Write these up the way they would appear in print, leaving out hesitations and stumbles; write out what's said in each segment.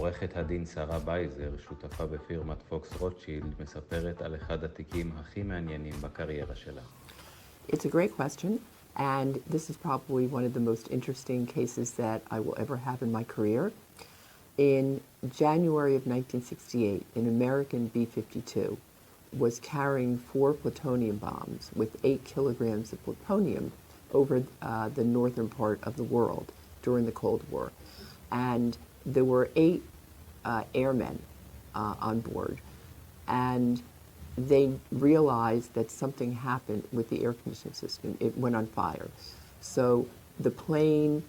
עורכת הדין שרה בייסר, שותפה בפירמת פוקס רוטשילד, מספרת על אחד התיקים הכי מעניינים בקריירה שלה. It's a great question, and this is probably one of the most interesting cases that I will ever have in my career. In January of 1968, an American B-52 was carrying 4 plutonium bombs with 8 kilograms of plutonium over the northern part of the world during the Cold War. And there were 8 airmen on board, and they realized that something happened with the air conditioning system. It went on fire. So the plane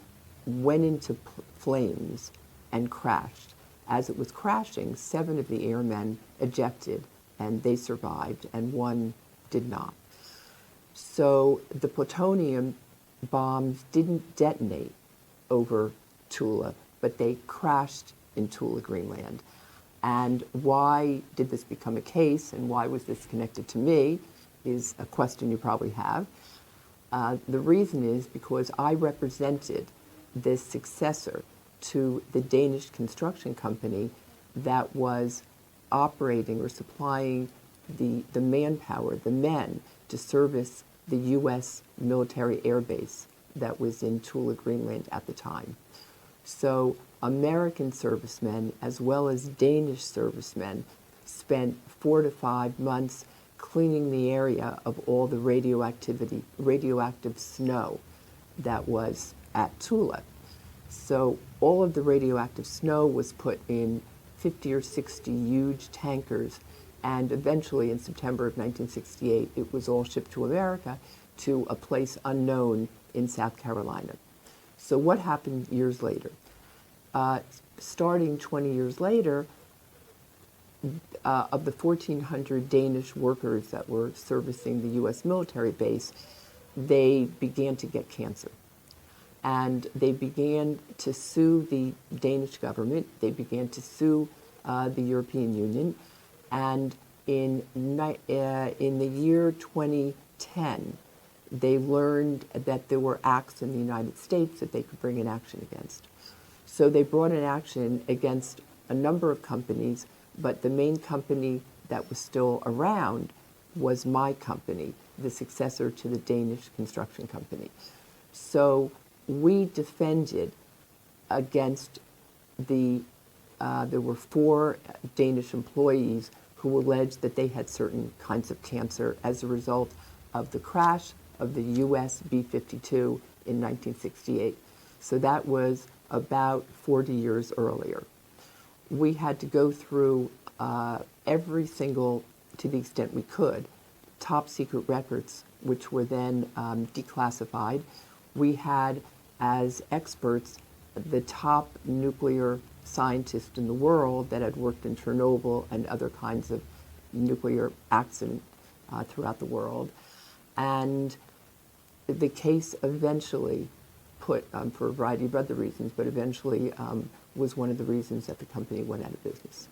went into flames and crashed. As it was crashing, 7 of the airmen ejected, and they survived, and 1 did not. So the plutonium bombs didn't detonate over Tula, but they crashed in Tula, Greenland. And why did this become a case, and why was this connected to me, is a question you probably have. The reason is because I represented the successor to the Danish construction company that was operating or supplying the manpower, the men, to service the U.S. military air base that was in Tula, Greenland at the time. So American servicemen as well as Danish servicemen spent 4 to 5 months cleaning the area of all the radioactive snow that was at Tula. So all of the radioactive snow was put in 50 or 60 huge tankers, and eventually in September of 1968 it was all shipped to America to a place unknown in South Carolina. So what happened years later? Starting 20 years later, of the 1,400 Danish workers that were servicing the U.S. military base, they began to get cancer. And they began to sue the Danish government. They began to sue the European Union. And in the year 2010, they learned that there were acts in the United States that they could bring an action against. So they brought an action against a number of companies, but the main company that was still around was my company, the successor to the Danish construction company. So we defended against there were 4 Danish employees who alleged that they had certain kinds of cancer as a result of the crash of the U.S. B-52 in 1968. So that was about 40 years earlier. We had to go through every single, to the extent we could, top secret records, which were then declassified. We had, as experts, the top nuclear scientists in the world that had worked in Chernobyl and other kinds of nuclear accidents throughout the world. And the case eventually for a variety of other reasons, but eventually was one of the reasons that the company went out of business.